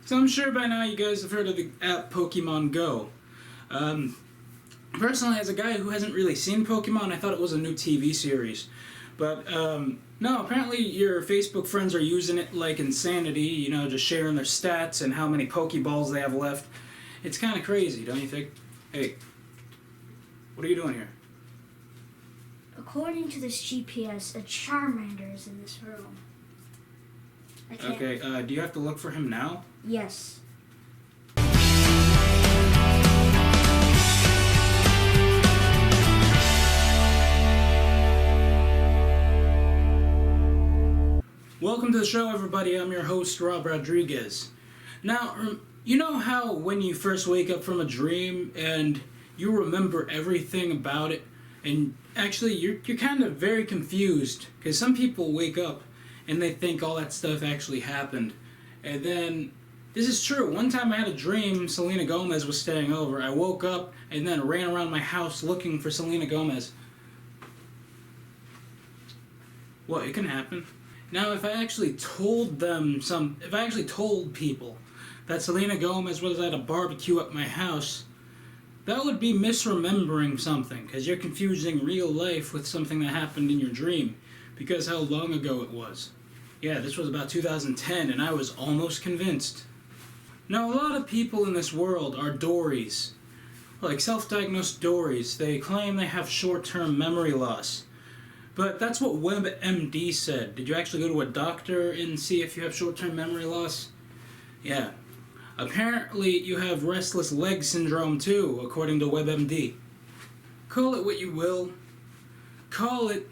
So I'm sure by now you guys have heard of the app Pokemon Go. Personally, as a guy who hasn't really seen Pokemon, I thought it was a new TV series. But, no, apparently your Facebook friends are using it like insanity, you know, just sharing their stats and how many Pokeballs they have left. It's kind of crazy, don't you think? Hey, what are you doing here? According to this GPS, a Charmander is in this room. Okay, do you have to look for him now? Yes. Welcome to the show, everybody. I'm your host, Rob Rodriguez. Now, you know how when you first wake up from a dream and you remember everything about it, and actually you're kind of very confused, because some people wake up and they think all that stuff actually happened. And then, this is true. One time I had a dream Selena Gomez was staying over. I woke up and then ran around my house looking for Selena Gomez. Well, it can happen. Now, if I actually told people that Selena Gomez was at a barbecue at my house, that would be misremembering something, because you're confusing real life with something that happened in your dream, because how long ago it was. Yeah, this was about 2010, and I was almost convinced. Now, a lot of people in this world are dories, like self-diagnosed dories. They claim they have short-term memory loss. But that's what WebMD said. Did you actually go to a doctor and see if you have short-term memory loss? Yeah. Apparently, you have restless leg syndrome too, according to WebMD. Call it what you will. Call it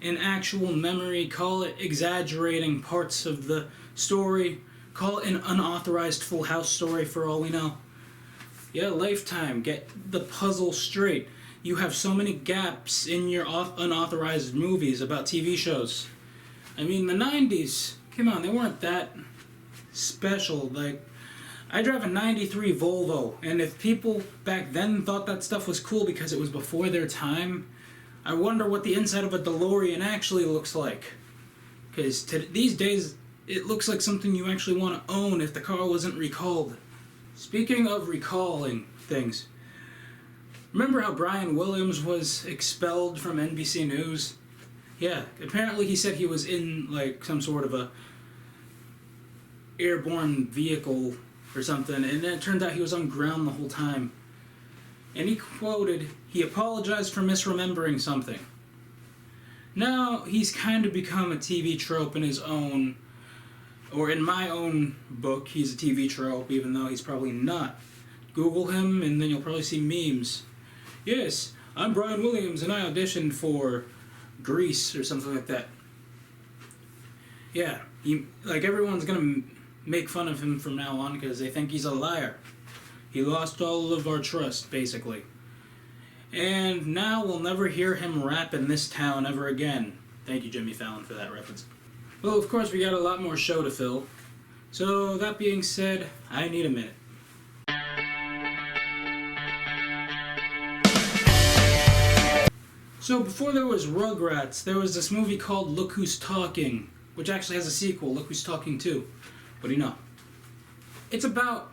an actual memory. Call it exaggerating parts of the story. Call it an unauthorized Full House story for all we know. Yeah, Lifetime, get the puzzle straight. You have so many gaps in your unauthorized movies about TV shows. I mean, the 90s, come on, they weren't that special. Like, I drive a 93 Volvo, and if people back then thought that stuff was cool because it was before their time, I wonder what the inside of a DeLorean actually looks like. Because these days, it looks like something you actually want to own if the car wasn't recalled. Speaking of recalling things, remember how Brian Williams was expelled from NBC News? Yeah, apparently he said he was in, like, some sort of a airborne vehicle or something, and then it turned out he was on ground the whole time. And he quoted, he apologized for misremembering something. Now, he's kind of become a TV trope in his own, or in my own book, he's a TV trope, even though he's probably not. Google him, and then you'll probably see memes. Yes, I'm Brian Williams, and I auditioned for Grease or something like that. Yeah, everyone's gonna make fun of him from now on because they think he's a liar. He lost all of our trust, basically. And now we'll never hear him rap in this town ever again. Thank you, Jimmy Fallon, for that reference. Well, of course, we got a lot more show to fill. So, that being said, I need a minute. So before there was Rugrats, there was this movie called Look Who's Talking, which actually has a sequel, Look Who's Talking 2. What do you know? It's about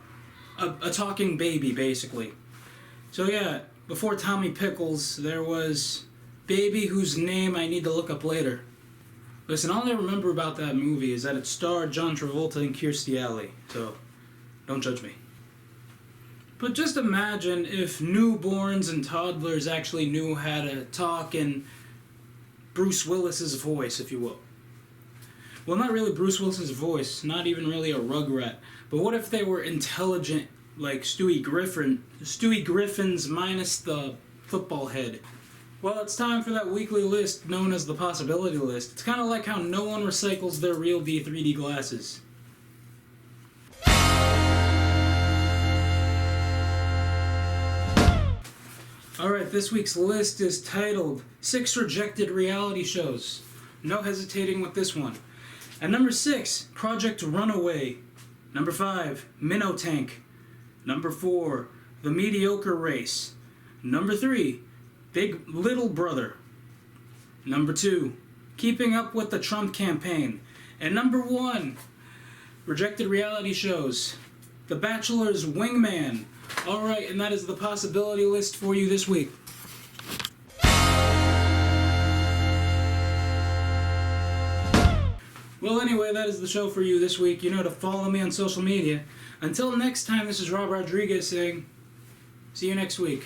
a talking baby, basically. So yeah, before Tommy Pickles, there was Baby whose name I need to look up later. Listen, all I remember about that movie is that it starred John Travolta and Kirstie Alley, so don't judge me. But just imagine if newborns and toddlers actually knew how to talk in Bruce Willis's voice, if you will. Well, not really Bruce Willis's voice, not even really a Rugrat, but what if they were intelligent like Stewie Griffin's minus the football head? Well, it's time for that weekly list known as the possibility list. It's kind of like how no one recycles their real V3D glasses. Alright, this week's list is titled 6 Rejected Reality Shows. No hesitating with this one. At number 6, Project Runaway. Number 5, Minnow Tank. Number 4, The Mediocre Race. Number 3, Big Little Brother. Number 2, Keeping Up with the Trump Campaign. And number 1, Rejected reality shows. The Bachelor's wingman. Alright, and that is the possibility list for you this week. Well, anyway, that is the show for you this week. You know to follow me on social media. Until next time, this is Rob Rodriguez saying, see you next week.